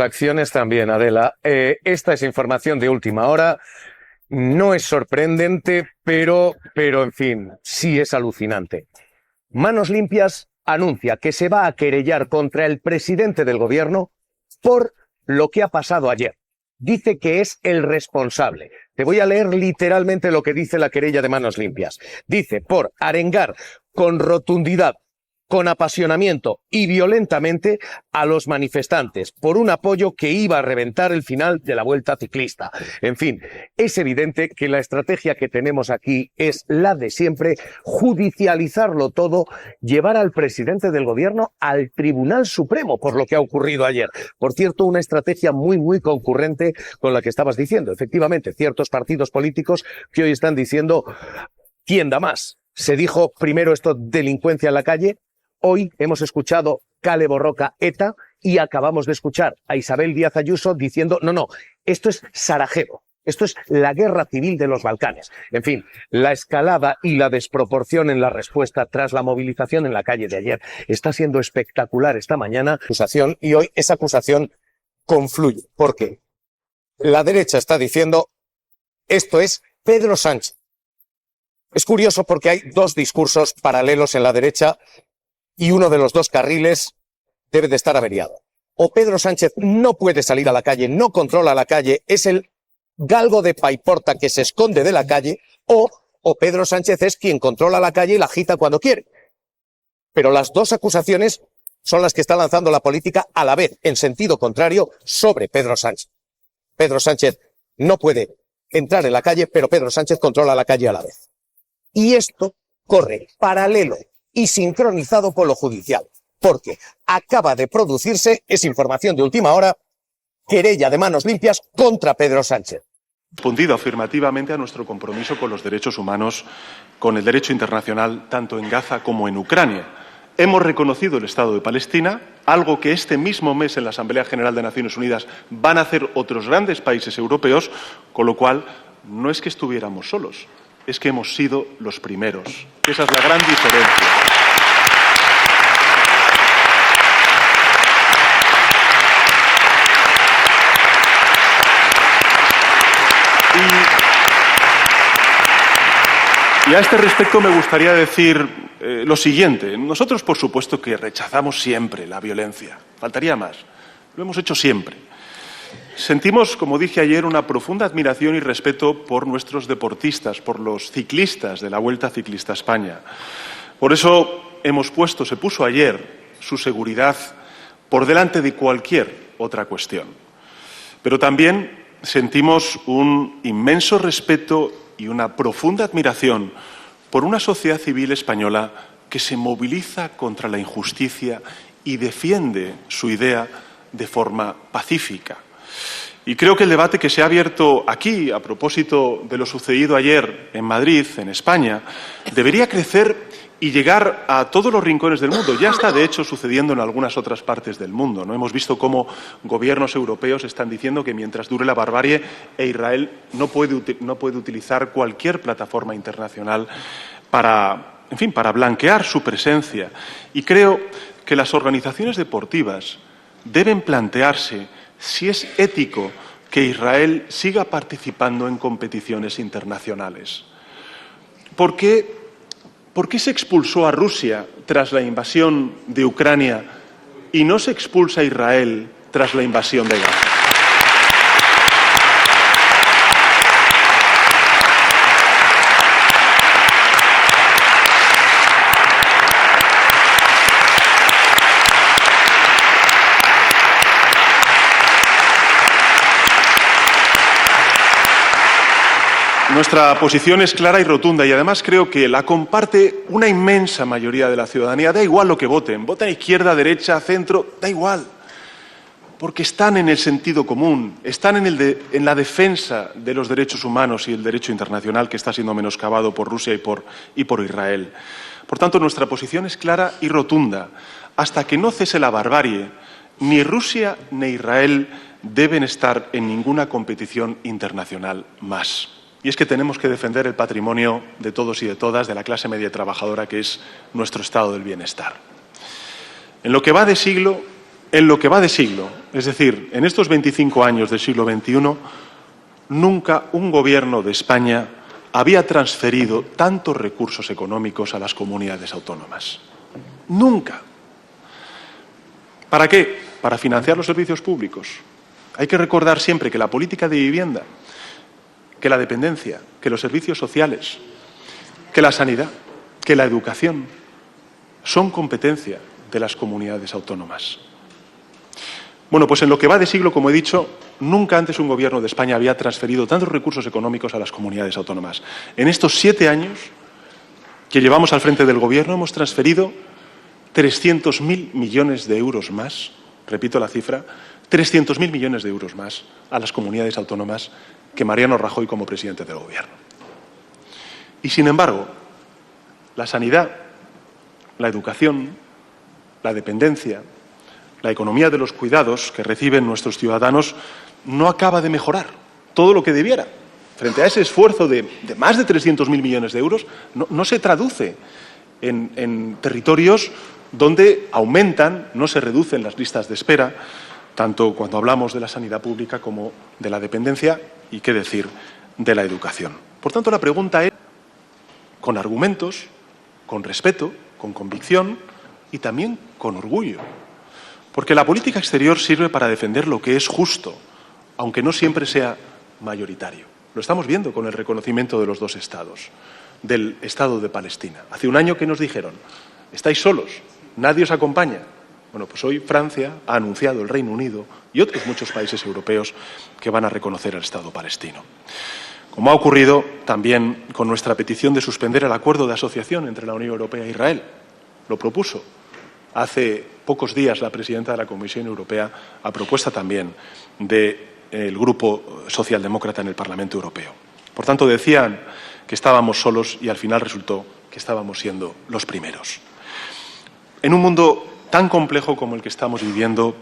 Acciones también, Adela. Esta es información de última hora. No es sorprendente, pero en fin, sí es alucinante. Manos Limpias anuncia que se va a querellar contra el presidente del gobierno por lo que ha pasado ayer. Dice que es el responsable. Te voy a leer literalmente lo que dice la querella de Manos Limpias. Dice, por arengar con rotundidad, con apasionamiento y violentamente a los manifestantes por un apoyo que iba a reventar el final de la Vuelta Ciclista. En fin, es evidente que la estrategia que tenemos aquí es la de siempre, judicializarlo todo, llevar al presidente del gobierno al Tribunal Supremo por lo que ha ocurrido ayer. Por cierto, una estrategia muy concurrente con la que estabas diciendo. Efectivamente, ciertos partidos políticos que hoy están diciendo ¿quién da más? Se dijo primero esto, delincuencia en la calle. Hoy hemos escuchado Kale Borroka ETA y acabamos de escuchar a Isabel Díaz Ayuso diciendo no, esto es Sarajevo, esto es la guerra civil de los Balcanes. En fin, la escalada y la desproporción en la respuesta tras la movilización en la calle de ayer está siendo espectacular esta mañana. Acusación, y hoy esa acusación confluye, porque la derecha está diciendo esto es Pedro Sánchez. Es curioso porque hay dos discursos paralelos en la derecha y uno de los dos carriles debe de estar averiado. O Pedro Sánchez no puede salir a la calle, no controla la calle, es el galgo de paiporta que se esconde de la calle, o Pedro Sánchez es quien controla la calle y la agita cuando quiere. Pero las dos acusaciones son las que está lanzando la política a la vez, en sentido contrario, sobre Pedro Sánchez. Pedro Sánchez no puede entrar en la calle, pero Pedro Sánchez controla la calle a la vez. Y esto corre paralelo y sincronizado con lo judicial, porque acaba de producirse, es información de última hora, querella de Manos Limpias contra Pedro Sánchez. Respondido afirmativamente a nuestro compromiso con los derechos humanos, con el derecho internacional, tanto en Gaza como en Ucrania. Hemos reconocido el Estado de Palestina, algo que este mismo mes en la Asamblea General de Naciones Unidas van a hacer otros grandes países europeos, con lo cual no es que estuviéramos solos, es que hemos sido los primeros. Esa es la gran diferencia. Y a este respecto me gustaría decir lo siguiente. Nosotros, por supuesto, que rechazamos siempre la violencia. Faltaría más. Lo hemos hecho siempre. Sentimos, como dije ayer, una profunda admiración y respeto por nuestros deportistas, por los ciclistas de la Vuelta Ciclista a España. Por eso se puso ayer su seguridad por delante de cualquier otra cuestión. Pero también sentimos un inmenso respeto y una profunda admiración por una sociedad civil española que se moviliza contra la injusticia y defiende su idea de forma pacífica. Y creo que el debate que se ha abierto aquí, a propósito de lo sucedido ayer en Madrid, en España, debería crecer y llegar a todos los rincones del mundo. Ya está, de hecho, sucediendo en algunas otras partes del mundo, ¿no? Hemos visto cómo gobiernos europeos están diciendo que mientras dure la barbarie, Israel no puede utilizar cualquier plataforma internacional para blanquear su presencia. Y creo que las organizaciones deportivas deben plantearse si es ético que Israel siga participando en competiciones internacionales. ¿Por qué se expulsó a Rusia tras la invasión de Ucrania y no se expulsa a Israel tras la invasión de Gaza? Nuestra posición es clara y rotunda y además creo que la comparte una inmensa mayoría de la ciudadanía. Da igual lo que voten izquierda, derecha, centro, da igual. Porque están en el sentido común, están en la defensa de los derechos humanos y el derecho internacional que está siendo menoscabado por Rusia y por Israel. Por tanto, nuestra posición es clara y rotunda. Hasta que no cese la barbarie, ni Rusia ni Israel deben estar en ninguna competición internacional más. Y es que tenemos que defender el patrimonio de todos y de todas, de la clase media trabajadora, que es nuestro estado del bienestar. En lo que va de siglo, es decir, en estos 25 años del siglo XXI, nunca un gobierno de España había transferido tantos recursos económicos a las comunidades autónomas. Nunca. ¿Para qué? Para financiar los servicios públicos. Hay que recordar siempre que la política de vivienda, que la dependencia, que los servicios sociales, que la sanidad, que la educación son competencia de las comunidades autónomas. Bueno, pues en lo que va de siglo, como he dicho, nunca antes un gobierno de España había transferido tantos recursos económicos a las comunidades autónomas. En estos 7 años que llevamos al frente del gobierno hemos transferido 300.000 millones de euros más, repito la cifra, 300.000 millones de euros más a las comunidades autónomas que Mariano Rajoy como presidente del gobierno. Y sin embargo, la sanidad, la educación, la dependencia, la economía de los cuidados que reciben nuestros ciudadanos no acaba de mejorar todo lo que debiera. Frente a ese esfuerzo de más de 300.000 millones de euros, no se traduce en territorios donde aumentan, no se reducen las listas de espera, tanto cuando hablamos de la sanidad pública como de la dependencia y, qué decir, de la educación. Por tanto, la pregunta es, con argumentos, con respeto, con convicción y también con orgullo. Porque la política exterior sirve para defender lo que es justo, aunque no siempre sea mayoritario. Lo estamos viendo con el reconocimiento de los dos estados, del Estado de Palestina. Hace un año que nos dijeron, estáis solos, nadie os acompaña. Bueno, pues hoy Francia ha anunciado, el Reino Unido y otros muchos países europeos que van a reconocer al Estado palestino. Como ha ocurrido también con nuestra petición de suspender el acuerdo de asociación entre la Unión Europea e Israel. Lo propuso hace pocos días la presidenta de la Comisión Europea, a propuesta también del Grupo Socialdemócrata en el Parlamento Europeo. Por tanto, decían que estábamos solos y al final resultó que estábamos siendo los primeros. En un mundo tan complejo como el que estamos viviendo,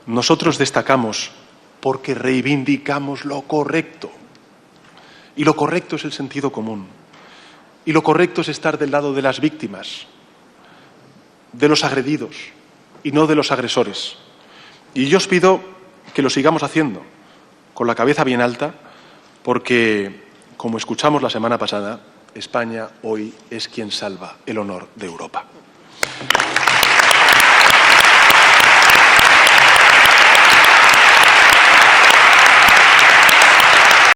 nosotros destacamos porque reivindicamos lo correcto. Y lo correcto es el sentido común. Y lo correcto es estar del lado de las víctimas, de los agredidos y no de los agresores. Y yo os pido que lo sigamos haciendo con la cabeza bien alta porque, como escuchamos la semana pasada, España hoy es quien salva el honor de Europa.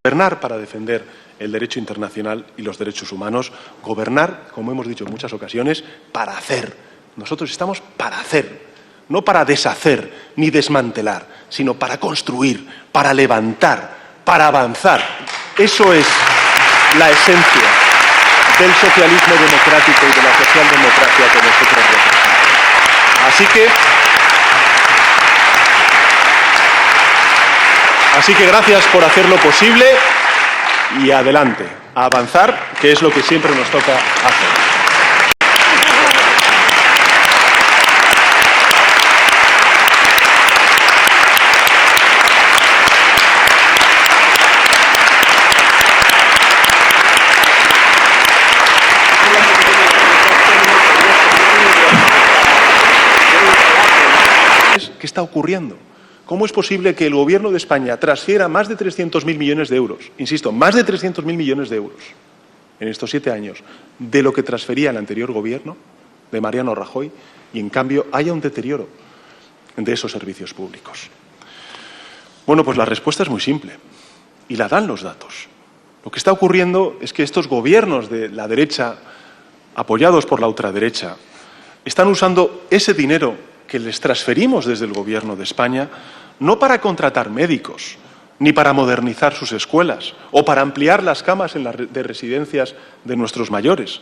Gobernar para defender el derecho internacional y los derechos humanos, gobernar, como hemos dicho en muchas ocasiones, para hacer. Nosotros estamos para hacer, no para deshacer ni desmantelar, sino para construir, para levantar, para avanzar. Eso es la esencia del socialismo democrático y de la socialdemocracia que nosotros representamos. Así que gracias por hacerlo posible y adelante, a avanzar, que es lo que siempre nos toca hacer. ¿Qué está ocurriendo? ¿Cómo es posible que el Gobierno de España transfiera más de 300.000 millones de euros, insisto, más de 300.000 millones de euros en estos 7 años, de lo que transfería el anterior Gobierno de Mariano Rajoy, y en cambio haya un deterioro de esos servicios públicos? Bueno, pues la respuesta es muy simple y la dan los datos. Lo que está ocurriendo es que estos gobiernos de la derecha, apoyados por la ultraderecha, están usando ese dinero que les transferimos desde el Gobierno de España, no para contratar médicos, ni para modernizar sus escuelas, o para ampliar las camas de residencias de nuestros mayores.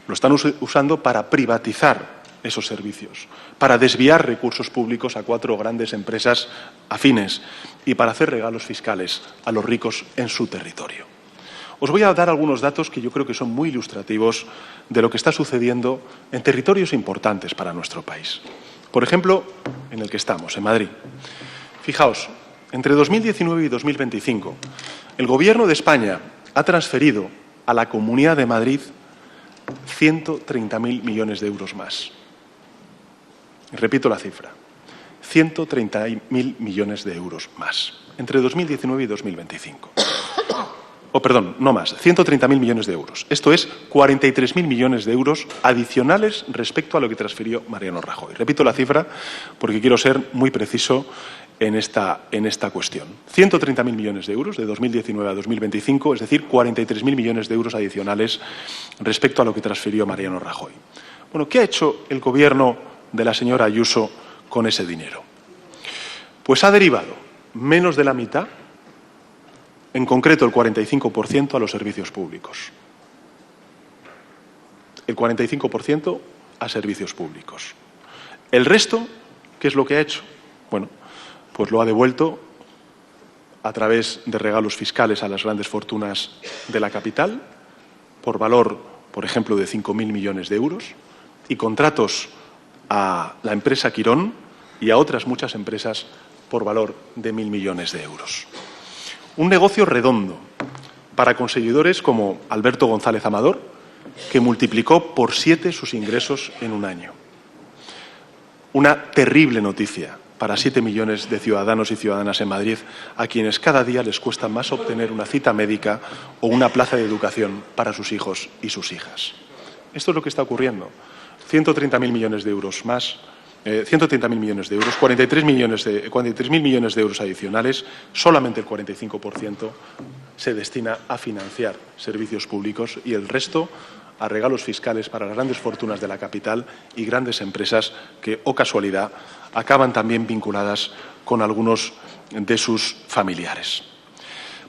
Lo están usando para privatizar esos servicios, para desviar recursos públicos a 4 grandes empresas afines y para hacer regalos fiscales a los ricos en su territorio. Os voy a dar algunos datos que yo creo que son muy ilustrativos de lo que está sucediendo en territorios importantes para nuestro país. Por ejemplo, en el que estamos, en Madrid. Fijaos, entre 2019 y 2025, el Gobierno de España ha transferido a la Comunidad de Madrid 130.000 millones de euros más. Repito la cifra, 130.000 millones de euros más, entre 2019 y 2025. Oh, perdón, no más, 130.000 millones de euros. Esto es 43.000 millones de euros adicionales respecto a lo que transfirió Mariano Rajoy. Repito la cifra porque quiero ser muy preciso en esta cuestión. 130.000 millones de euros de 2019 a 2025, es decir, 43.000 millones de euros adicionales respecto a lo que transfirió Mariano Rajoy. Bueno, ¿qué ha hecho el Gobierno de la señora Ayuso con ese dinero? Pues ha derivado menos de la mitad, en concreto el 45%, a los servicios públicos. El 45% a servicios públicos. El resto, ¿qué es lo que ha hecho? Bueno, pues lo ha devuelto a través de regalos fiscales a las grandes fortunas de la capital, por valor, por ejemplo, de 5.000 millones de euros, y contratos a la empresa Quirón y a otras muchas empresas por valor de 1.000 millones de euros. Un negocio redondo para conseguidores como Alberto González Amador, que multiplicó por 7 sus ingresos en un año. Una terrible noticia para 7 millones de ciudadanos y ciudadanas en Madrid, a quienes cada día les cuesta más obtener una cita médica o una plaza de educación para sus hijos y sus hijas. Esto es lo que está ocurriendo. 130.000 millones de euros más, 130.000 millones de euros, 43.000 millones de euros adicionales, solamente el 45% se destina a financiar servicios públicos y el resto a regalos fiscales para las grandes fortunas de la capital y grandes empresas que, oh casualidad, acaban también vinculadas con algunos de sus familiares.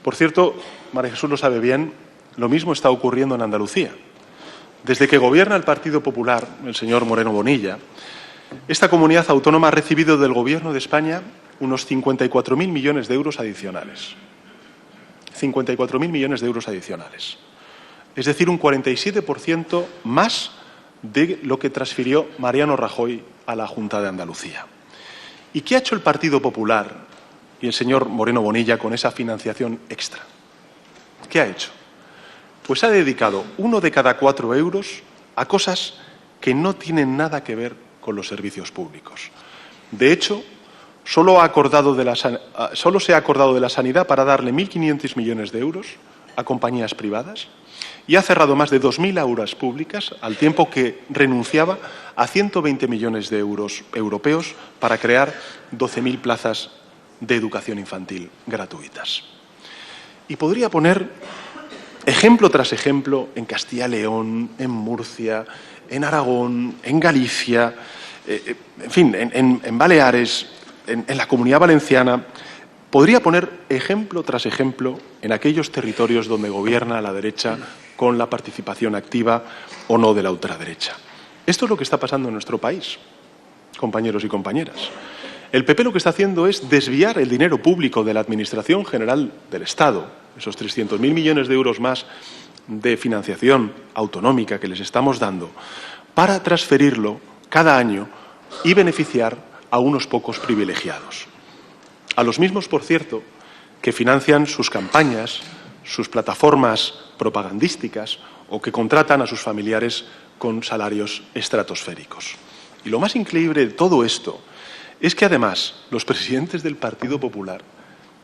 Por cierto, María Jesús lo sabe bien, lo mismo está ocurriendo en Andalucía. Desde que gobierna el Partido Popular, el señor Moreno Bonilla, esta comunidad autónoma ha recibido del Gobierno de España unos 54.000 millones de euros adicionales. 54.000 millones de euros adicionales. Es decir, un 47% más de lo que transfirió Mariano Rajoy a la Junta de Andalucía. ¿Y qué ha hecho el Partido Popular y el señor Moreno Bonilla con esa financiación extra? ¿Qué ha hecho? Pues ha dedicado 1 de cada 4 euros a cosas que no tienen nada que ver con los servicios públicos. De hecho, solo se ha acordado de la sanidad para darle 1.500 millones de euros a compañías privadas y ha cerrado más de 2.000 aulas públicas al tiempo que renunciaba a 120 millones de euros europeos para crear 12.000 plazas de educación infantil gratuitas. Y podría poner ejemplo tras ejemplo en Castilla y León, en Murcia, en Aragón, en Galicia, en fin, en Baleares, en la Comunidad Valenciana. Podría poner ejemplo tras ejemplo en aquellos territorios donde gobierna la derecha con la participación activa o no de la ultraderecha. Esto es lo que está pasando en nuestro país, compañeros y compañeras. El PP lo que está haciendo es desviar el dinero público de la Administración General del Estado, esos 300.000 millones de euros más de financiación autonómica que les estamos dando, para transferirlo cada año y beneficiar a unos pocos privilegiados. A los mismos, por cierto, que financian sus campañas, sus plataformas propagandísticas o que contratan a sus familiares con salarios estratosféricos. Y lo más increíble de todo esto es que, además, los presidentes del Partido Popular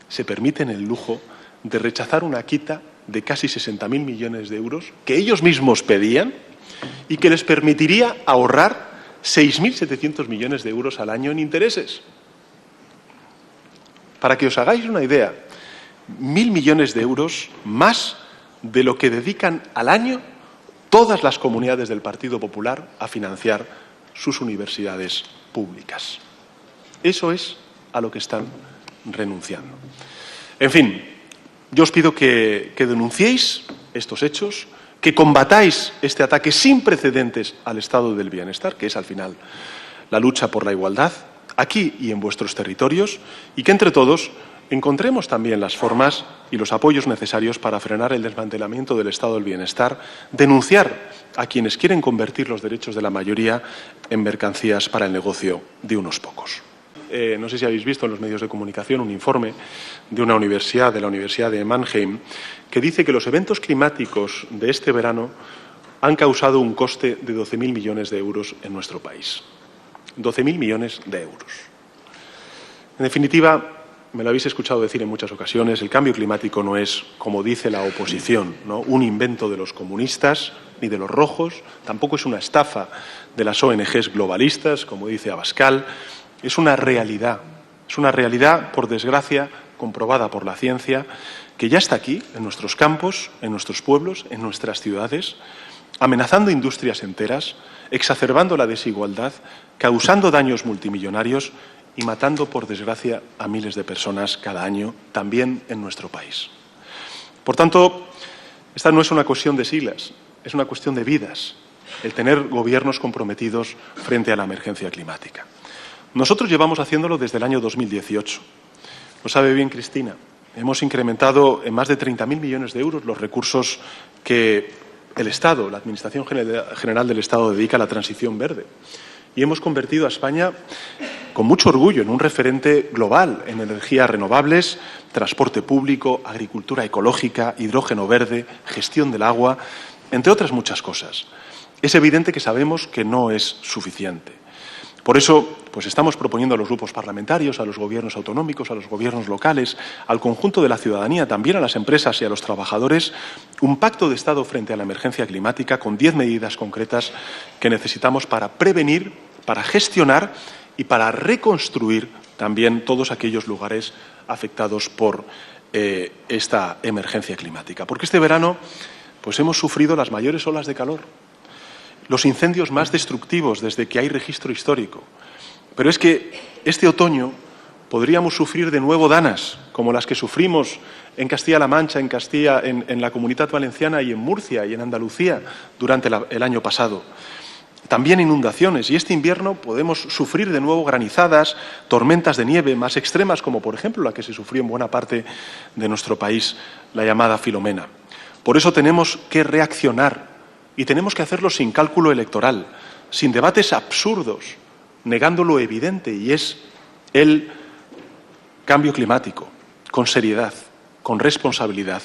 se permiten el lujo de rechazar una quita de casi 60.000 millones de euros que ellos mismos pedían y que les permitiría ahorrar 6.700 millones de euros al año en intereses. Para que os hagáis una idea, 1.000 millones de euros más de lo que dedican al año todas las comunidades del Partido Popular a financiar sus universidades públicas. Eso es a lo que están renunciando. En fin, yo os pido que denunciéis estos hechos, que combatáis este ataque sin precedentes al estado del bienestar, que es al final la lucha por la igualdad, aquí y en vuestros territorios, y que entre todos encontremos también las formas y los apoyos necesarios para frenar el desmantelamiento del estado del bienestar, denunciar a quienes quieren convertir los derechos de la mayoría en mercancías para el negocio de unos pocos. No sé si habéis visto en los medios de comunicación un informe de una universidad, de la Universidad de Mannheim, que dice que los eventos climáticos de este verano han causado un coste de 12.000 millones de euros en nuestro país. 12.000 millones de euros. En definitiva, me lo habéis escuchado decir en muchas ocasiones, el cambio climático no es, como dice la oposición, ¿no?, un invento de los comunistas ni de los rojos, tampoco es una estafa de las ONGs globalistas, como dice Abascal, es una realidad, por desgracia, comprobada por la ciencia, que ya está aquí, en nuestros campos, en nuestros pueblos, en nuestras ciudades, amenazando industrias enteras, exacerbando la desigualdad, causando daños multimillonarios y matando, por desgracia, a miles de personas cada año, también en nuestro país. Por tanto, esta no es una cuestión de siglas, es una cuestión de vidas, el tener gobiernos comprometidos frente a la emergencia climática. Nosotros llevamos haciéndolo desde el año 2018. Lo sabe bien Cristina. Hemos incrementado en más de 30.000 millones de euros los recursos que el Estado, la Administración General del Estado, dedica a la transición verde. Y hemos convertido a España, con mucho orgullo, en un referente global en energías renovables, transporte público, agricultura ecológica, hidrógeno verde, gestión del agua, entre otras muchas cosas. Es evidente que sabemos que no es suficiente. Por eso, pues estamos proponiendo a los grupos parlamentarios, a los gobiernos autonómicos, a los gobiernos locales, al conjunto de la ciudadanía, también a las empresas y a los trabajadores, un pacto de Estado frente a la emergencia climática con 10 medidas concretas que necesitamos para prevenir, para gestionar y para reconstruir también todos aquellos lugares afectados por esta emergencia climática. Porque este verano pues hemos sufrido las mayores olas de calor, los incendios más destructivos desde que hay registro histórico. Pero es que este otoño podríamos sufrir de nuevo danas, como las que sufrimos en Castilla-La Mancha, en la Comunidad Valenciana y en Murcia y en Andalucía durante el año pasado. También inundaciones, y este invierno podemos sufrir de nuevo granizadas, tormentas de nieve más extremas, como por ejemplo la que se sufrió en buena parte de nuestro país, la llamada Filomena. Por eso tenemos que reaccionar. Y tenemos que hacerlo sin cálculo electoral, sin debates absurdos, negando lo evidente, y es el cambio climático, con seriedad, con responsabilidad.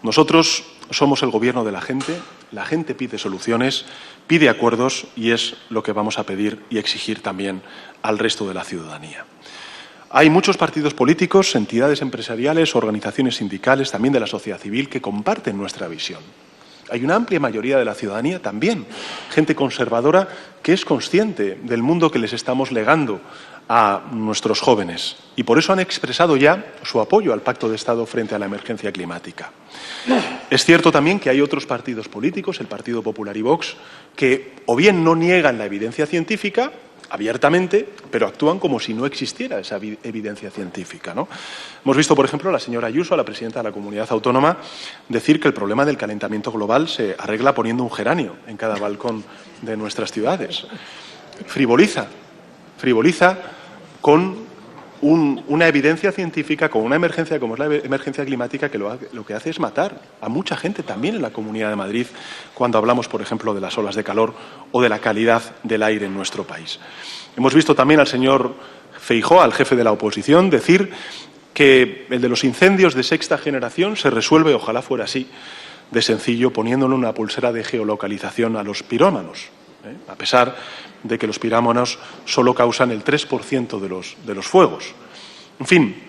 Nosotros somos el gobierno de la gente pide soluciones, pide acuerdos, y es lo que vamos a pedir y exigir también al resto de la ciudadanía. Hay muchos partidos políticos, entidades empresariales, organizaciones sindicales, también de la sociedad civil, que comparten nuestra visión. Hay una amplia mayoría de la ciudadanía también, gente conservadora que es consciente del mundo que les estamos legando a nuestros jóvenes, y por eso han expresado ya su apoyo al Pacto de Estado frente a la emergencia climática. Es cierto también que hay otros partidos políticos, el Partido Popular y Vox, que o bien no niegan la evidencia científica abiertamente, pero actúan como si no existiera esa evidencia científica, ¿no? Hemos visto, por ejemplo, a la señora Ayuso, a la presidenta de la Comunidad Autónoma, decir que el problema del calentamiento global se arregla poniendo un geranio en cada balcón de nuestras ciudades. Frivoliza con una evidencia científica, con una emergencia como es la emergencia climática, que lo que hace es matar a mucha gente también en la Comunidad de Madrid, cuando hablamos, por ejemplo, de las olas de calor o de la calidad del aire en nuestro país. Hemos visto también al señor Feijóo, al jefe de la oposición, decir que el de los incendios de sexta generación se resuelve, ojalá fuera así, de sencillo, poniéndole una pulsera de geolocalización a los pirómanos, a pesar de que los pirómanos solo causan el 3% de los fuegos. En fin,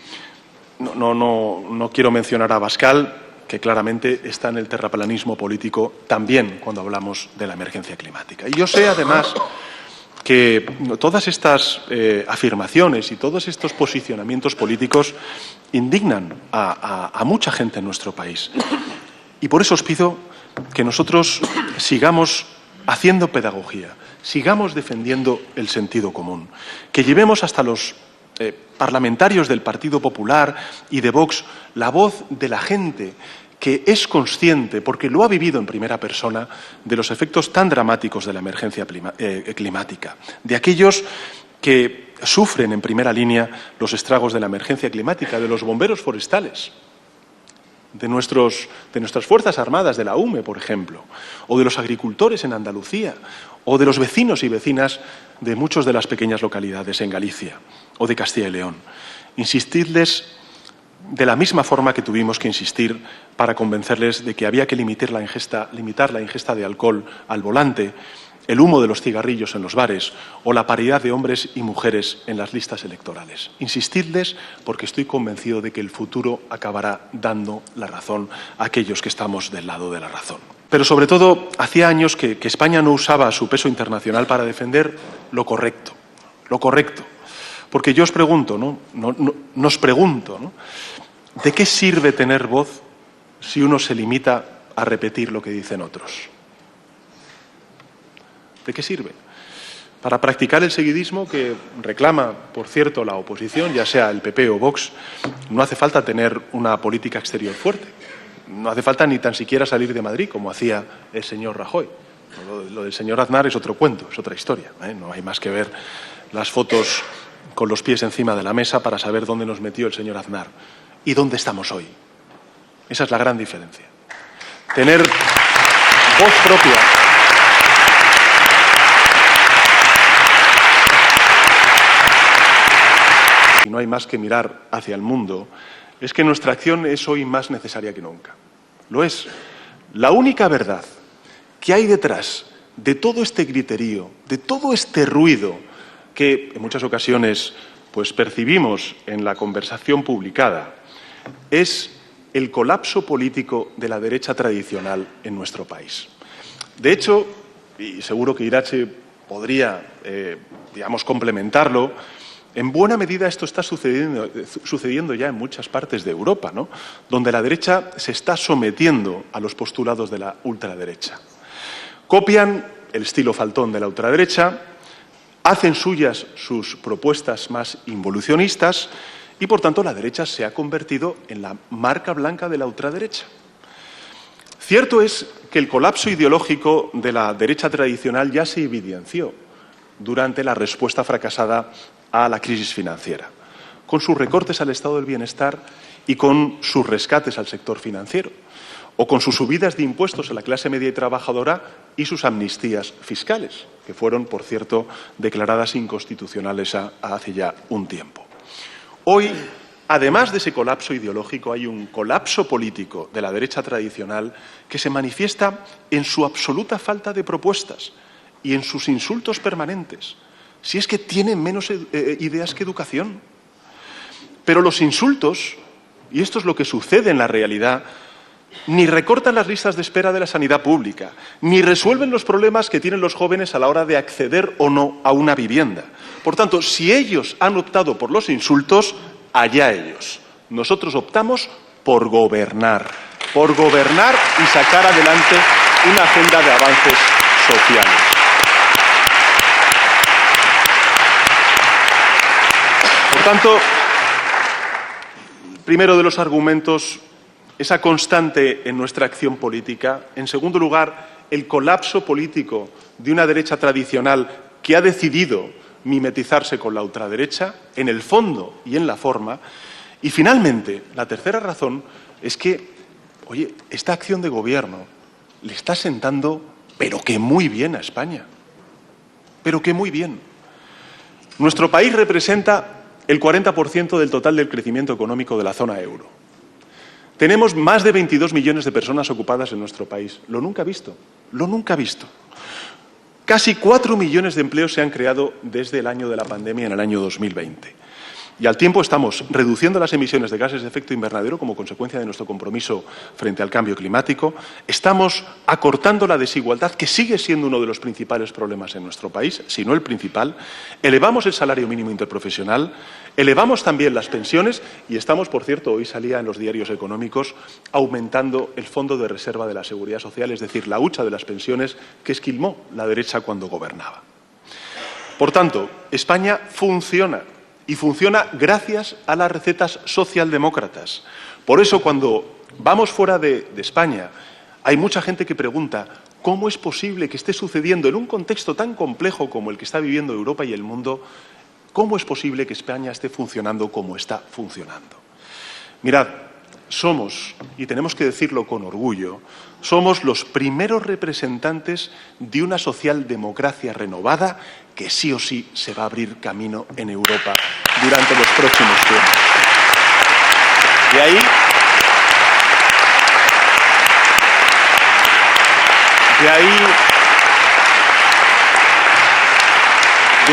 no quiero mencionar a Abascal, que claramente está en el terraplanismo político también cuando hablamos de la emergencia climática. Y yo sé, además, que todas estas afirmaciones y todos estos posicionamientos políticos indignan a mucha gente en nuestro país. Y por eso os pido que nosotros sigamos haciendo pedagogía, sigamos defendiendo el sentido común, que llevemos hasta los parlamentarios del Partido Popular y de Vox la voz de la gente que es consciente, porque lo ha vivido en primera persona, de los efectos tan dramáticos de la emergencia climática, de aquellos que sufren en primera línea los estragos de la emergencia climática, de los bomberos forestales, de nuestras Fuerzas Armadas, de la UME, por ejemplo, o de los agricultores en Andalucía, o de los vecinos y vecinas de muchas de las pequeñas localidades en Galicia o de Castilla y León. Insistirles de la misma forma que tuvimos que insistir para convencerles de que había que limitar la ingesta de alcohol al volante el humo de los cigarrillos en los bares o la paridad de hombres y mujeres en las listas electorales. Insistidles porque estoy convencido de que el futuro acabará dando la razón a aquellos que estamos del lado de la razón. Pero sobre todo, hacía años que España no usaba su peso internacional para defender lo correcto. Porque yo os pregunto, nos pregunto, ¿no? ¿De qué sirve tener voz si uno se limita a repetir lo que dicen otros? ¿De qué sirve? Para practicar el seguidismo que reclama, por cierto, la oposición, ya sea el PP o Vox, no hace falta tener una política exterior fuerte. No hace falta ni tan siquiera salir de Madrid, como hacía el señor Rajoy. Lo del señor Aznar es otro cuento, es otra historia, ¿eh? No hay más que ver las fotos con los pies encima de la mesa para saber dónde nos metió el señor Aznar y dónde estamos hoy. Esa es la gran diferencia. Tener voz propia. Y no hay más que mirar hacia el mundo, es que nuestra acción es hoy más necesaria que nunca. Lo es. La única verdad que hay detrás de todo este griterío, de todo este ruido que en muchas ocasiones pues percibimos en la conversación publicada, es el colapso político de la derecha tradicional en nuestro país. De hecho, y seguro que Irache podría, complementarlo, en buena medida esto está sucediendo ya en muchas partes de Europa, ¿no? Donde la derecha se está sometiendo a los postulados de la ultraderecha. Copian el estilo faltón de la ultraderecha, hacen suyas sus propuestas más involucionistas y, por tanto, la derecha se ha convertido en la marca blanca de la ultraderecha. Cierto es que el colapso ideológico de la derecha tradicional ya se evidenció durante la respuesta fracasada a la crisis financiera, con sus recortes al estado del bienestar y con sus rescates al sector financiero, o con sus subidas de impuestos a la clase media y trabajadora y sus amnistías fiscales, que fueron, por cierto, declaradas inconstitucionales hace ya un tiempo. Hoy, además de ese colapso ideológico, hay un colapso político de la derecha tradicional que se manifiesta en su absoluta falta de propuestas y en sus insultos permanentes. Si es que tienen menos ideas que educación. Pero los insultos, y esto es lo que sucede en la realidad, ni recortan las listas de espera de la sanidad pública, ni resuelven los problemas que tienen los jóvenes a la hora de acceder o no a una vivienda. Por tanto, si ellos han optado por los insultos, allá ellos. Nosotros optamos por gobernar y sacar adelante una agenda de avances sociales. Por tanto, primero de los argumentos, esa constante en nuestra acción política. En segundo lugar, el colapso político de una derecha tradicional que ha decidido mimetizarse con la ultraderecha, en el fondo y en la forma. Y finalmente, la tercera razón es que, esta acción de gobierno le está sentando, pero que muy bien a España. Pero que muy bien. Nuestro país representa el 40% del total del crecimiento económico de la zona euro. Tenemos más de 22 millones de personas ocupadas en nuestro país. Lo nunca visto. Casi 4 millones de empleos se han creado desde el año de la pandemia en el año 2020. Y al tiempo estamos reduciendo las emisiones de gases de efecto invernadero como consecuencia de nuestro compromiso frente al cambio climático. Estamos acortando la desigualdad, que sigue siendo uno de los principales problemas en nuestro país, si no el principal. Elevamos el salario mínimo interprofesional, elevamos también las pensiones y estamos, por cierto, hoy salía en los diarios económicos, aumentando el Fondo de Reserva de la Seguridad Social, es decir, la hucha de las pensiones que esquilmó la derecha cuando gobernaba. Por tanto, España funciona. Y funciona gracias a las recetas socialdemócratas. Por eso, cuando vamos fuera de España, hay mucha gente que pregunta cómo es posible que esté sucediendo en un contexto tan complejo como el que está viviendo Europa y el mundo, cómo es posible que España esté funcionando como está funcionando. Mirad, somos, y tenemos que decirlo con orgullo, somos los primeros representantes de una socialdemocracia renovada que sí o sí se va a abrir camino en Europa durante los próximos tiempos. De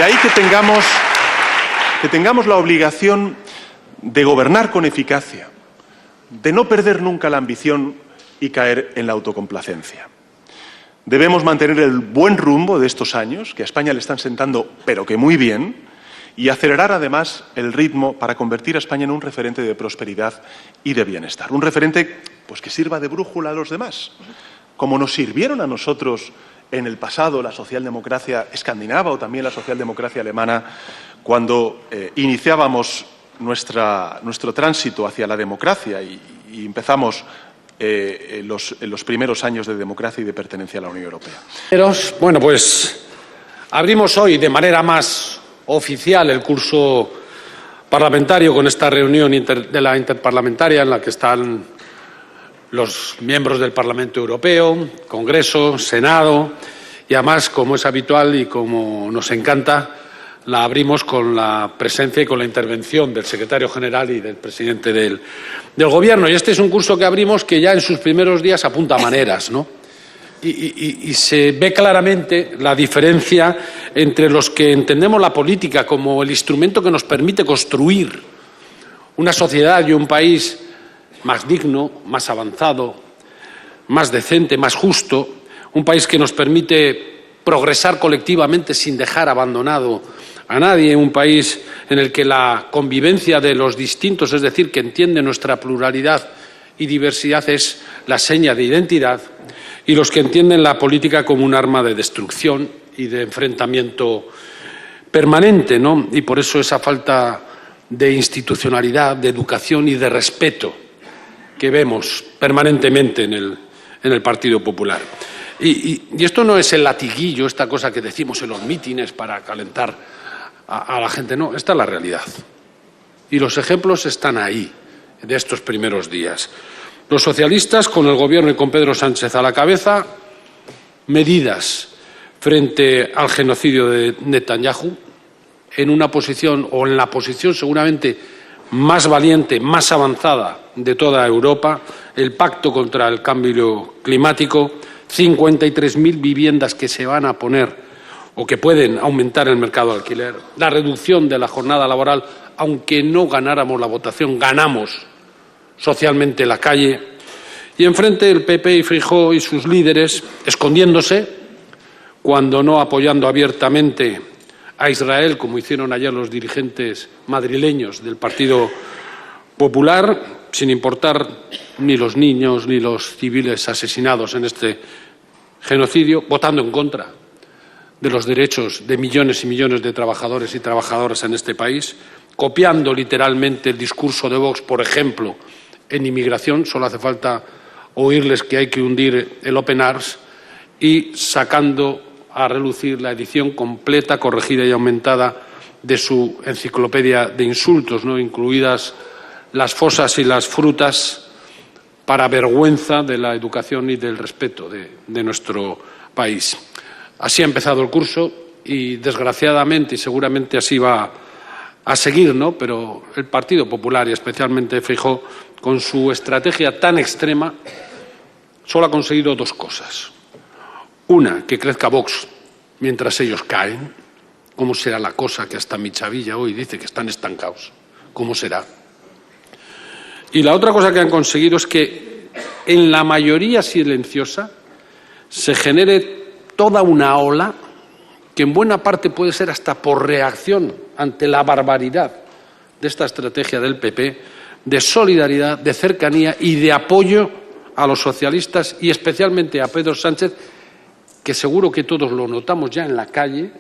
De ahí que tengamos la obligación de gobernar con eficacia, de no perder nunca la ambición y caer en la autocomplacencia. Debemos mantener el buen rumbo de estos años, que a España le están sentando, pero que muy bien, y acelerar además el ritmo para convertir a España en un referente de prosperidad y de bienestar. Un referente pues, que sirva de brújula a los demás, como nos sirvieron a nosotros en el pasado la socialdemocracia escandinava o también la socialdemocracia alemana cuando iniciábamos nuestro tránsito hacia la democracia y empezamos en los primeros años de democracia y de pertenencia a la Unión Europea. Bueno, pues abrimos hoy de manera más oficial el curso parlamentario con esta reunión de la interparlamentaria en la que están los miembros del Parlamento Europeo, Congreso, Senado y además, como es habitual y como nos encanta, la abrimos con la presencia y con la intervención del secretario general y del presidente del Gobierno. Y este es un curso que abrimos que ya en sus primeros días apunta maneras, ¿no? Y se ve claramente la diferencia entre los que entendemos la política como el instrumento que nos permite construir una sociedad y un país más digno, más avanzado, más decente, más justo, un país que nos permite progresar colectivamente sin dejar abandonado a nadie, un país en el que la convivencia de los distintos, es decir, que entiende nuestra pluralidad y diversidad, es la seña de identidad, y los que entienden la política como un arma de destrucción y de enfrentamiento permanente, ¿no? Y por eso esa falta de institucionalidad, de educación y de respeto que vemos permanentemente en el Partido Popular. Y esto no es el latiguillo, esta cosa que decimos en los mítines para calentar a la gente, no, esta es la realidad. Y los ejemplos están ahí, de estos primeros días. Los socialistas, con el Gobierno y con Pedro Sánchez a la cabeza, medidas frente al genocidio de Netanyahu, en una posición, o en la posición seguramente más valiente, más avanzada de toda Europa, el pacto contra el cambio climático, 53.000 viviendas que se van a poner o que pueden aumentar el mercado de alquiler, la reducción de la jornada laboral, aunque no ganáramos la votación, ganamos socialmente la calle, y enfrente el PP y Feijóo y sus líderes escondiéndose, cuando no apoyando abiertamente a Israel, como hicieron ayer los dirigentes madrileños del Partido Popular, sin importar ni los niños ni los civiles asesinados en este genocidio, votando en contra de los derechos de millones y millones de trabajadores y trabajadoras en este país, copiando literalmente el discurso de Vox, por ejemplo, en inmigración, solo hace falta oírles que hay que hundir el Open Arms, y sacando a relucir la edición completa, corregida y aumentada de su enciclopedia de insultos, ¿no?, incluidas las fosas y las frutas, para vergüenza de la educación y del respeto de nuestro país. Así ha empezado el curso y, desgraciadamente, y seguramente así va a seguir, ¿no?, pero el Partido Popular y especialmente Feijóo, con su estrategia tan extrema, solo ha conseguido dos cosas. Una, que crezca Vox mientras ellos caen. ¿Cómo será la cosa que hasta mi chavilla hoy dice que están estancados? ¿Cómo será? Y la otra cosa que han conseguido es que en la mayoría silenciosa se genere toda una ola que en buena parte puede ser hasta por reacción ante la barbaridad de esta estrategia del PP, de solidaridad, de cercanía y de apoyo a los socialistas y especialmente a Pedro Sánchez, que seguro que todos lo notamos ya en la calle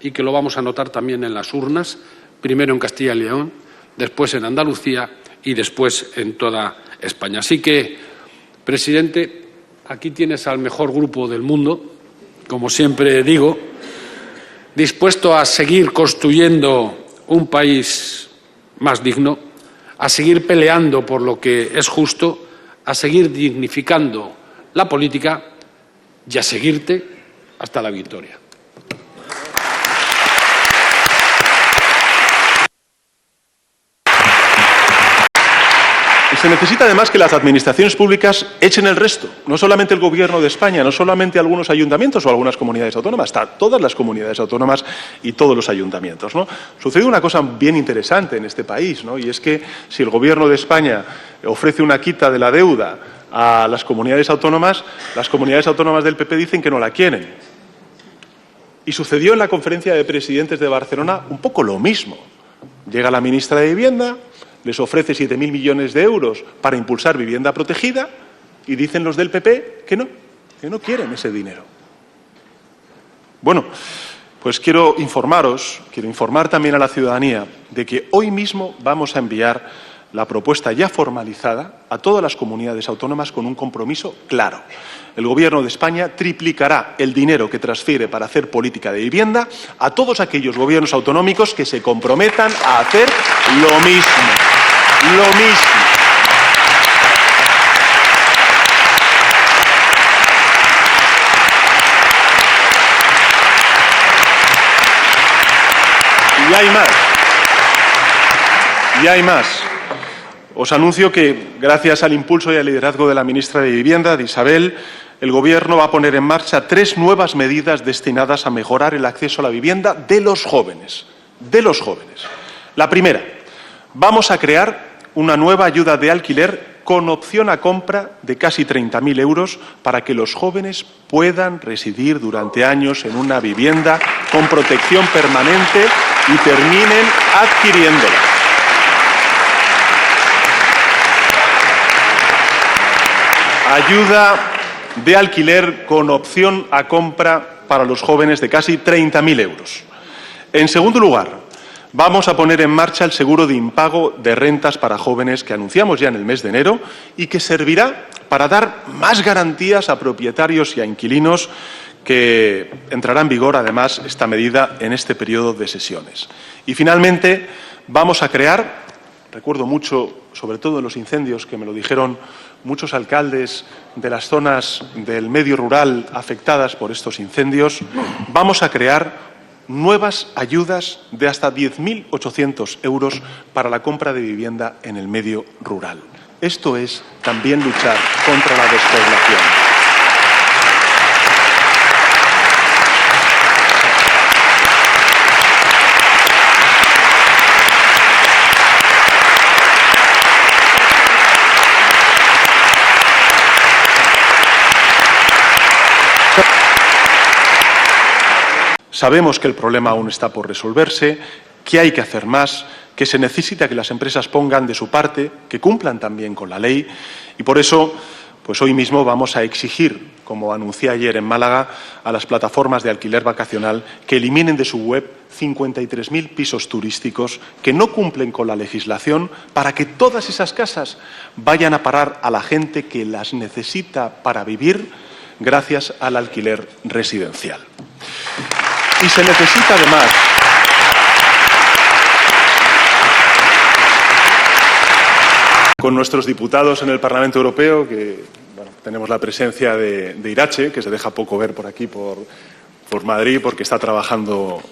y que lo vamos a notar también en las urnas, primero en Castilla y León, después en Andalucía y después en toda España. Así que, presidente, aquí tienes al mejor grupo del mundo, como siempre digo, dispuesto a seguir construyendo un país más digno, a seguir peleando por lo que es justo, a seguir dignificando la política y a seguirte hasta la victoria. Se necesita además que las administraciones públicas echen el resto, no solamente el Gobierno de España, no solamente algunos ayuntamientos o algunas comunidades autónomas, todas las comunidades autónomas y todos los ayuntamientos, ¿no? Sucede una cosa bien interesante en este país, ¿no? Y es que si el Gobierno de España ofrece una quita de la deuda a las comunidades autónomas del PP dicen que no la quieren. Y sucedió en la conferencia de presidentes de Barcelona un poco lo mismo. Llega la ministra de Vivienda, les ofrece 7.000 millones de euros para impulsar vivienda protegida y dicen los del PP que no quieren ese dinero. Bueno, pues quiero informar también a la ciudadanía de que hoy mismo vamos a enviar la propuesta ya formalizada a todas las comunidades autónomas con un compromiso claro. El Gobierno de España triplicará el dinero que transfiere para hacer política de vivienda a todos aquellos gobiernos autonómicos que se comprometan a hacer lo mismo. Lo mismo. Y hay más. Y hay más. Os anuncio que, gracias al impulso y al liderazgo de la ministra de Vivienda, de Isabel, el Gobierno va a poner en marcha 3 nuevas medidas destinadas a mejorar el acceso a la vivienda de los jóvenes. De los jóvenes. La primera, vamos a crear una nueva ayuda de alquiler con opción a compra de casi 30.000 euros para que los jóvenes puedan residir durante años en una vivienda con protección permanente y terminen adquiriéndola. Ayuda de alquiler con opción a compra para los jóvenes de casi 30.000 euros. En segundo lugar, vamos a poner en marcha el seguro de impago de rentas para jóvenes que anunciamos ya en el mes de enero y que servirá para dar más garantías a propietarios y a inquilinos, que entrará en vigor, además, esta medida en este periodo de sesiones. Y, finalmente, vamos a crear, recuerdo mucho, sobre todo en los incendios, que me lo dijeron muchos alcaldes de las zonas del medio rural afectadas por estos incendios, vamos a crear nuevas ayudas de hasta 10.800 euros para la compra de vivienda en el medio rural. Esto es también luchar contra la despoblación. Sabemos que el problema aún está por resolverse, que hay que hacer más, que se necesita que las empresas pongan de su parte, que cumplan también con la ley, y por eso, pues hoy mismo vamos a exigir, como anuncié ayer en Málaga, a las plataformas de alquiler vacacional que eliminen de su web 53.000 pisos turísticos que no cumplen con la legislación, para que todas esas casas vayan a parar a la gente que las necesita para vivir gracias al alquiler residencial. Y se necesita además con nuestros diputados en el Parlamento Europeo, que tenemos la presencia de Irache, que se deja poco ver por aquí, por Madrid, porque está trabajando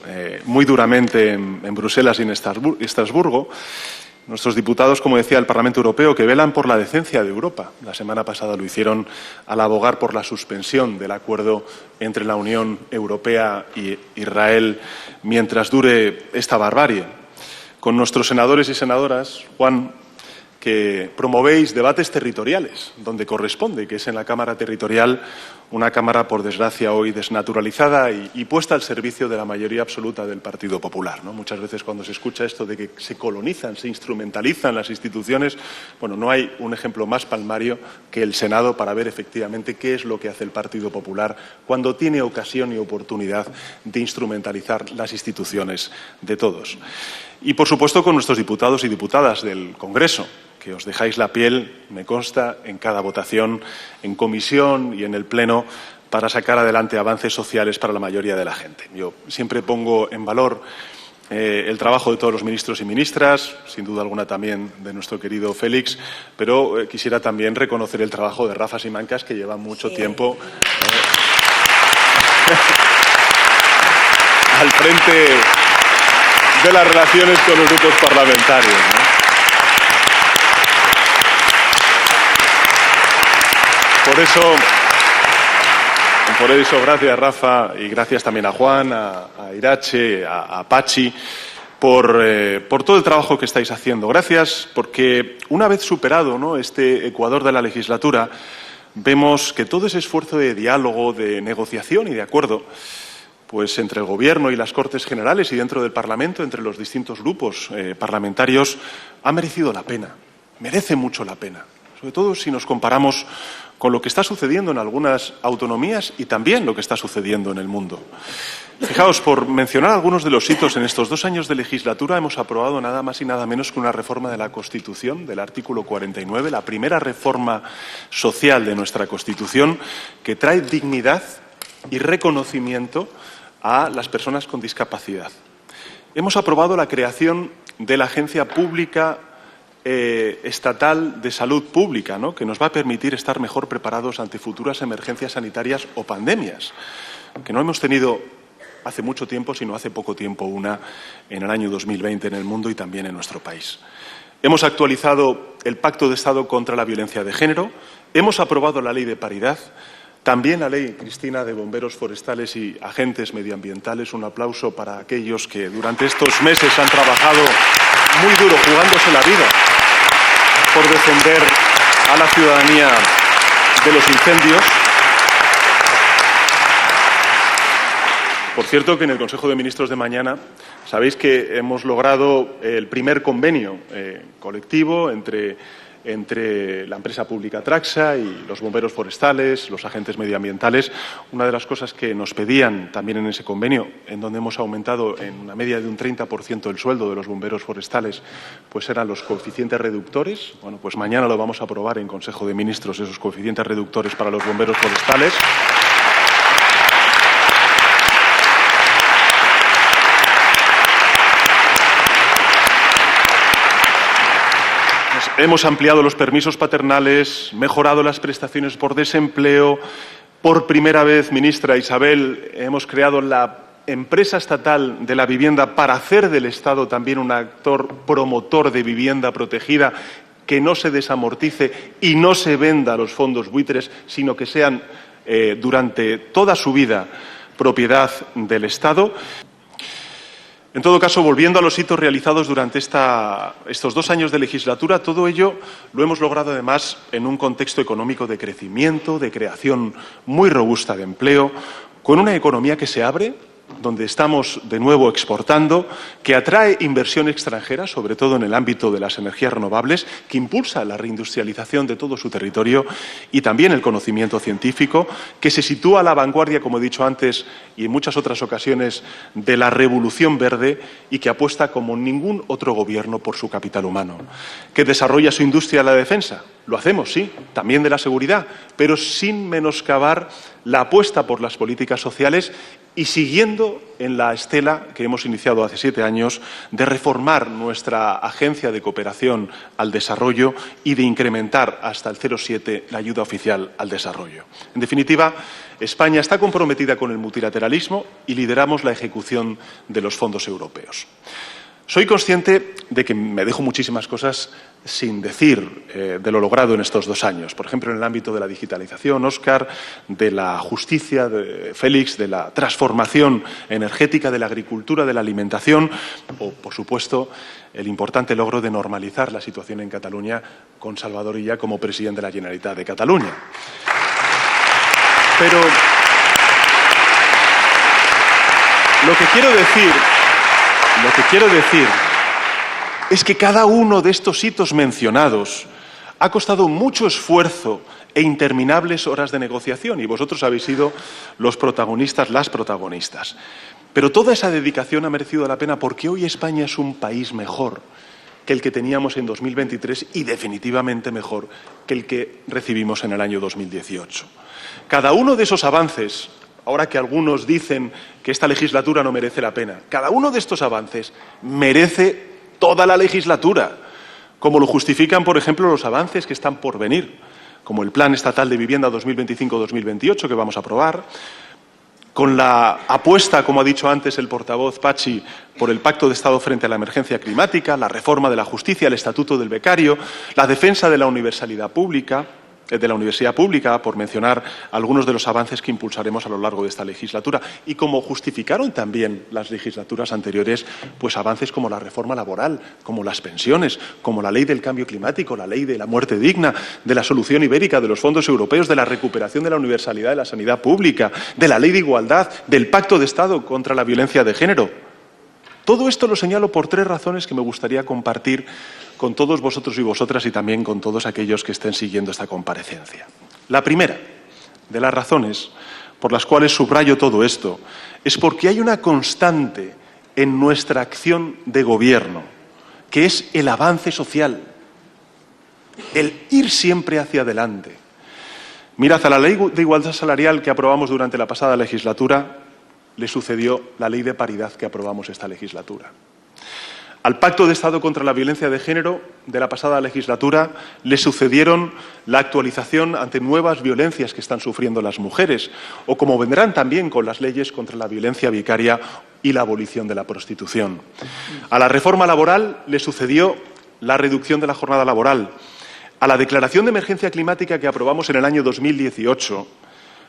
muy duramente en Bruselas y en Estrasburgo. Nuestros diputados, como decía, del Parlamento Europeo, que velan por la decencia de Europa. La semana pasada lo hicieron al abogar por la suspensión del acuerdo entre la Unión Europea y Israel mientras dure esta barbarie. Con nuestros senadores y senadoras, Juan, que promovéis debates territoriales, donde corresponde, que es en la Cámara Territorial, una Cámara, por desgracia, hoy desnaturalizada y puesta al servicio de la mayoría absoluta del Partido Popular, ¿no? Muchas veces cuando se escucha esto de que se colonizan, se instrumentalizan las instituciones, bueno, no hay un ejemplo más palmario que el Senado para ver efectivamente qué es lo que hace el Partido Popular cuando tiene ocasión y oportunidad de instrumentalizar las instituciones de todos. Y, por supuesto, con nuestros diputados y diputadas del Congreso, que os dejáis la piel, me consta, en cada votación, en comisión y en el Pleno, para sacar adelante avances sociales para la mayoría de la gente. Yo siempre pongo en valor el trabajo de todos los ministros y ministras, sin duda alguna también de nuestro querido Félix, pero quisiera también reconocer el trabajo de Rafa Simancas, que lleva mucho tiempo al frente de las relaciones con los grupos parlamentarios, ¿no? Por eso, gracias Rafa y gracias también a Juan, a Irache, a Pachi, por todo el trabajo que estáis haciendo. Gracias porque una vez superado, ¿no?, este ecuador de la legislatura, vemos que todo ese esfuerzo de diálogo, de negociación y de acuerdo, pues entre el Gobierno y las Cortes Generales y dentro del Parlamento, entre los distintos grupos parlamentarios, ha merecido la pena, merece mucho la pena, sobre todo si nos comparamos con lo que está sucediendo en algunas autonomías y también lo que está sucediendo en el mundo. Fijaos, por mencionar algunos de los hitos, en estos 2 años de legislatura hemos aprobado nada más y nada menos que una reforma de la Constitución, del artículo 49, la primera reforma social de nuestra Constitución, que trae dignidad y reconocimiento a las personas con discapacidad. Hemos aprobado la creación de la Agencia Pública Estatal de Salud Pública, ¿no?, que nos va a permitir estar mejor preparados ante futuras emergencias sanitarias o pandemias, que no hemos tenido hace mucho tiempo, sino hace poco tiempo una en el año 2020 en el mundo y también en nuestro país. Hemos actualizado el Pacto de Estado contra la Violencia de Género, hemos aprobado la Ley de Paridad, también la Ley, Cristina, de bomberos forestales y agentes medioambientales. Un aplauso para aquellos que durante estos meses han trabajado muy duro, jugándose la vida, por defender a la ciudadanía de los incendios. Por cierto, que en el Consejo de Ministros de mañana sabéis que hemos logrado el primer convenio colectivo entre la empresa pública Traxa y los bomberos forestales, los agentes medioambientales. Una de las cosas que nos pedían también en ese convenio, en donde hemos aumentado en una media de un 30% el sueldo de los bomberos forestales, pues eran los coeficientes reductores. Bueno, pues mañana lo vamos a aprobar en Consejo de Ministros, esos coeficientes reductores para los bomberos forestales. Hemos ampliado los permisos paternales, mejorado las prestaciones por desempleo. Por primera vez, ministra Isabel, hemos creado la empresa estatal de la vivienda para hacer del Estado también un actor promotor de vivienda protegida, que no se desamortice y no se venda a los fondos buitres, sino que sean durante toda su vida propiedad del Estado. En todo caso, volviendo a los hitos realizados durante estos 2 años de legislatura, todo ello lo hemos logrado además en un contexto económico de crecimiento, de creación muy robusta de empleo, con una economía que se abre, donde estamos de nuevo exportando, que atrae inversión extranjera, sobre todo en el ámbito de las energías renovables, que impulsa la reindustrialización de todo su territorio y también el conocimiento científico, que se sitúa a la vanguardia, como he dicho antes y en muchas otras ocasiones, de la revolución verde y que apuesta como ningún otro gobierno por su capital humano, que desarrolla su industria de la defensa. Lo hacemos, sí, también de la seguridad, pero sin menoscabar la apuesta por las políticas sociales y siguiendo en la estela que hemos iniciado hace 7 años de reformar nuestra Agencia de Cooperación al Desarrollo y de incrementar hasta el 0,7 la ayuda oficial al desarrollo. En definitiva, España está comprometida con el multilateralismo y lideramos la ejecución de los fondos europeos. Soy consciente de que me dejo muchísimas cosas sin decir de lo logrado en estos 2 años. Por ejemplo, en el ámbito de la digitalización, Óscar, de la justicia, de Félix, de la transformación energética, de la agricultura, de la alimentación o, por supuesto, el importante logro de normalizar la situación en Cataluña con Salvador Illa como presidente de la Generalitat de Cataluña. Pero lo que quiero decir es que cada uno de estos hitos mencionados ha costado mucho esfuerzo e interminables horas de negociación y vosotros habéis sido los protagonistas, las protagonistas. Pero toda esa dedicación ha merecido la pena porque hoy España es un país mejor que el que teníamos en 2023 y definitivamente mejor que el que recibimos en el año 2018. Cada uno de esos avances, ahora que algunos dicen que esta legislatura no merece la pena, cada uno de estos avances merece toda la legislatura, como lo justifican, por ejemplo, los avances que están por venir, como el Plan Estatal de Vivienda 2025-2028 que vamos a aprobar, con la apuesta, como ha dicho antes el portavoz Pachi, por el Pacto de Estado frente a la emergencia climática, la reforma de la justicia, el Estatuto del Becario, la defensa de la universalidad pública, de la universidad pública, por mencionar algunos de los avances que impulsaremos a lo largo de esta legislatura. Y como justificaron también las legislaturas anteriores, pues avances como la reforma laboral, como las pensiones, como la ley del cambio climático, la ley de la muerte digna, de la solución ibérica, de los fondos europeos, de la recuperación de la universalidad de la sanidad pública, de la ley de igualdad, del pacto de Estado contra la violencia de género. Todo esto lo señalo por 3 razones que me gustaría compartir con todos vosotros y vosotras y también con todos aquellos que estén siguiendo esta comparecencia. La primera de las razones por las cuales subrayo todo esto es porque hay una constante en nuestra acción de gobierno, que es el avance social, el ir siempre hacia adelante. Mirad, a la ley de igualdad salarial que aprobamos durante la pasada legislatura le sucedió la ley de paridad que aprobamos esta legislatura. Al Pacto de Estado contra la Violencia de Género de la pasada legislatura le sucedieron la actualización ante nuevas violencias que están sufriendo las mujeres, o como vendrán también con las leyes contra la violencia vicaria y la abolición de la prostitución. A la reforma laboral le sucedió la reducción de la jornada laboral. A la declaración de emergencia climática que aprobamos en el año 2018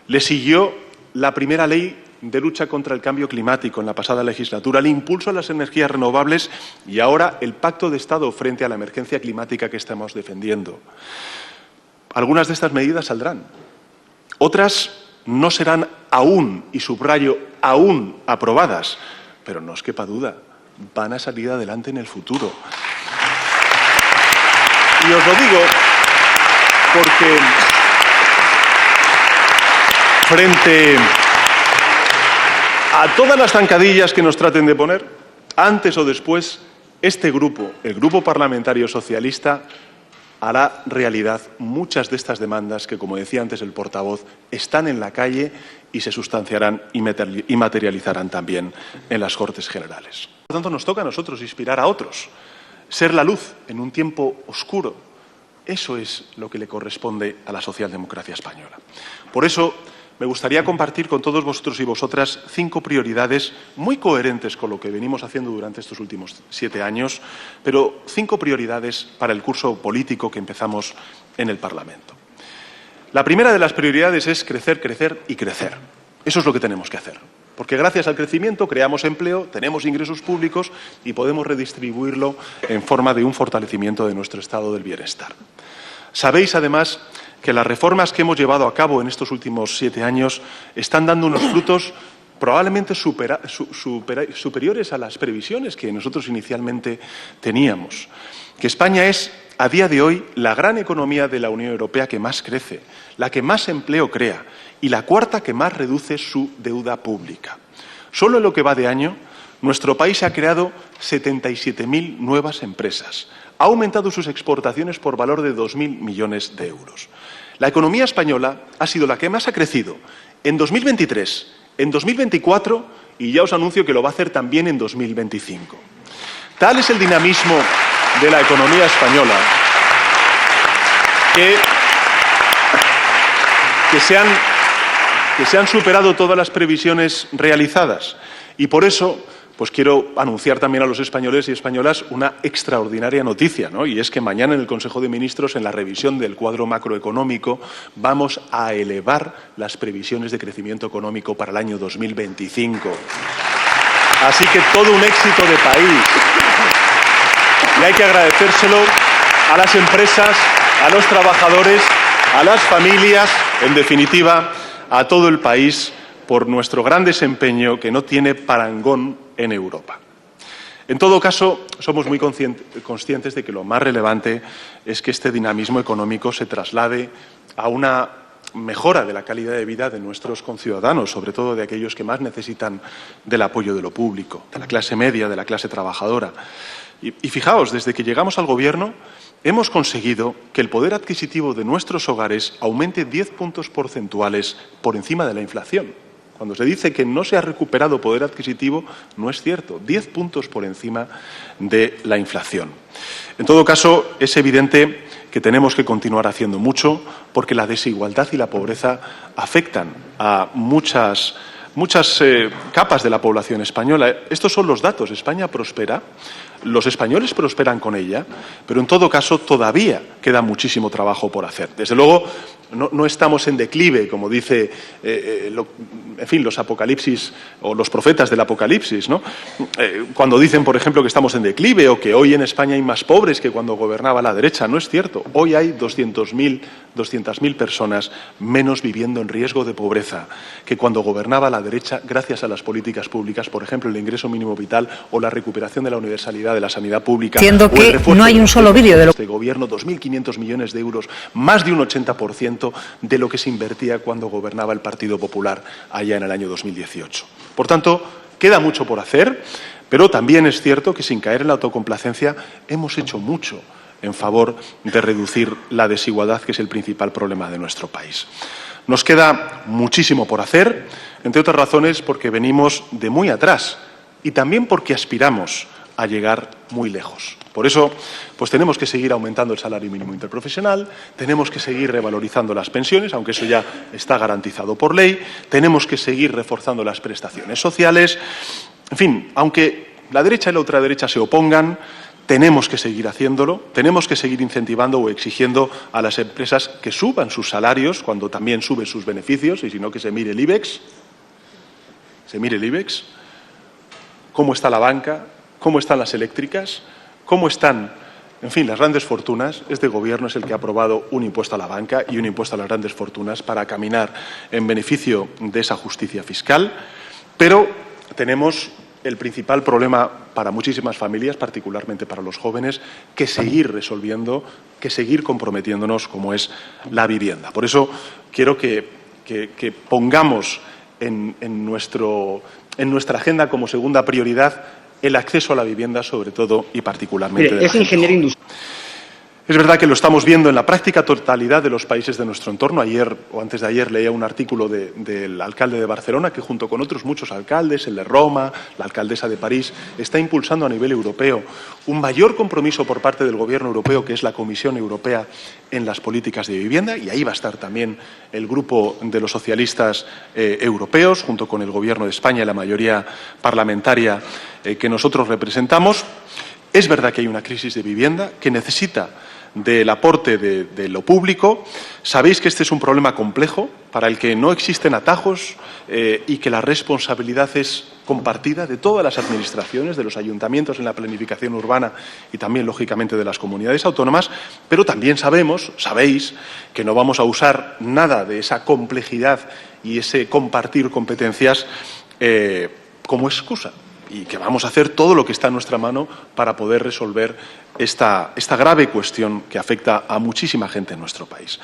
le siguió la primera ley de lucha contra el cambio climático en la pasada legislatura, el impulso a las energías renovables y ahora el Pacto de Estado frente a la emergencia climática que estamos defendiendo. Algunas de estas medidas saldrán, otras no serán aún, y subrayo, aún aprobadas, pero no os quepa duda, van a salir adelante en el futuro. Y os lo digo porque frente a todas las zancadillas que nos traten de poner, antes o después, este grupo, el Grupo Parlamentario Socialista, hará realidad muchas de estas demandas que, como decía antes el portavoz, están en la calle y se sustanciarán y materializarán también en las Cortes Generales. Por tanto, nos toca a nosotros inspirar a otros, ser la luz en un tiempo oscuro. Eso es lo que le corresponde a la socialdemocracia española. Por eso, me gustaría compartir con todos vosotros y vosotras 5 prioridades muy coherentes con lo que venimos haciendo durante estos últimos 7 años, pero 5 prioridades para el curso político que empezamos en el Parlamento. La primera de las prioridades es crecer, crecer y crecer. Eso es lo que tenemos que hacer, porque gracias al crecimiento creamos empleo, tenemos ingresos públicos y podemos redistribuirlo en forma de un fortalecimiento de nuestro estado del bienestar. Sabéis, además, que las reformas que hemos llevado a cabo en estos últimos 7 años están dando unos frutos probablemente superiores a las previsiones que nosotros inicialmente teníamos. Que España es, a día de hoy, la gran economía de la Unión Europea que más crece, la que más empleo crea y la 4ª que más reduce su deuda pública. Solo en lo que va de año, nuestro país ha creado 77.000 nuevas empresas. Ha aumentado sus exportaciones por valor de 2.000 millones de euros. La economía española ha sido la que más ha crecido en 2023, en 2024 y ya os anuncio que lo va a hacer también en 2025. Tal es el dinamismo de la economía española que se han superado todas las previsiones realizadas y por eso pues quiero anunciar también a los españoles y españolas una extraordinaria noticia, ¿no? Y es que mañana en el Consejo de Ministros, en la revisión del cuadro macroeconómico, vamos a elevar las previsiones de crecimiento económico para el año 2025. Así que todo un éxito de país. Y hay que agradecérselo a las empresas, a los trabajadores, a las familias, en definitiva, a todo el país, por nuestro gran desempeño que no tiene parangón en Europa. En todo caso, somos muy conscientes de que lo más relevante es que este dinamismo económico se traslade a una mejora de la calidad de vida de nuestros conciudadanos, sobre todo de aquellos que más necesitan del apoyo de lo público, de la clase media, de la clase trabajadora. Y fijaos, desde que llegamos al Gobierno, hemos conseguido que el poder adquisitivo de nuestros hogares aumente 10 puntos porcentuales por encima de la inflación. Cuando se dice que no se ha recuperado poder adquisitivo, no es cierto, 10 puntos por encima de la inflación. En todo caso, es evidente que tenemos que continuar haciendo mucho porque la desigualdad y la pobreza afectan a muchas capas de la población española. Estos son los datos. España prospera Los españoles prosperan con ella, pero en todo caso todavía queda muchísimo trabajo por hacer. Desde luego, no estamos en declive, como dice, en fin, los apocalipsis o los profetas del apocalipsis, ¿no? Cuando dicen, por ejemplo, que estamos en declive o que hoy en España hay más pobres que cuando gobernaba la derecha, no es cierto. Hoy hay 200.000 personas menos viviendo en riesgo de pobreza que cuando gobernaba la derecha, gracias a las políticas públicas, por ejemplo, el ingreso mínimo vital o la recuperación de la universalidad de la sanidad pública. Siendo que no hay un solo vídeo de este gobierno, 2.500 millones de euros, más de un 80% de lo que se invertía cuando gobernaba el Partido Popular allá en el año 2018. Por tanto, queda mucho por hacer, pero también es cierto que sin caer en la autocomplacencia hemos hecho mucho en favor de reducir la desigualdad, que es el principal problema de nuestro país. Nos queda muchísimo por hacer, entre otras razones porque venimos de muy atrás y también porque aspiramos a llegar muy lejos. Por eso, pues tenemos que seguir aumentando el salario mínimo interprofesional, tenemos que seguir revalorizando las pensiones, aunque eso ya está garantizado por ley, tenemos que seguir reforzando las prestaciones sociales. En fin, aunque la derecha y la ultraderecha se opongan, tenemos que seguir haciéndolo, tenemos que seguir incentivando o exigiendo a las empresas que suban sus salarios cuando también suben sus beneficios, y si no, que se mire el IBEX. Se mire el IBEX. ¿Cómo está la banca? ¿Cómo están las eléctricas? ¿Cómo están, en fin, las grandes fortunas? Este Gobierno es el que ha aprobado un impuesto a la banca y un impuesto a las grandes fortunas para caminar en beneficio de esa justicia fiscal, pero tenemos el principal problema para muchísimas familias, particularmente para los jóvenes, que seguir resolviendo, que seguir comprometiéndonos, como es la vivienda. Por eso quiero que pongamos en nuestra agenda como segunda prioridad el acceso a la vivienda, sobre todo y particularmente de la gente. Es verdad que lo estamos viendo en la práctica totalidad de los países de nuestro entorno. Ayer o antes de ayer leía un artículo del alcalde de Barcelona que, junto con otros muchos alcaldes, el de Roma, la alcaldesa de París, está impulsando a nivel europeo un mayor compromiso por parte del Gobierno europeo, que es la Comisión Europea, en las políticas de vivienda, y ahí va a estar también el grupo de los socialistas europeos, junto con el Gobierno de España y la mayoría parlamentaria que nosotros representamos. Es verdad que hay una crisis de vivienda que necesita del aporte de lo público. Sabéis que este es un problema complejo para el que no existen atajos y que la responsabilidad es compartida de todas las administraciones, de los ayuntamientos en la planificación urbana y también, lógicamente, de las comunidades autónomas, pero también sabéis que no vamos a usar nada de esa complejidad y ese compartir competencias como excusa, y que vamos a hacer todo lo que está en nuestra mano para poder resolver esta grave cuestión que afecta a muchísima gente en nuestro país.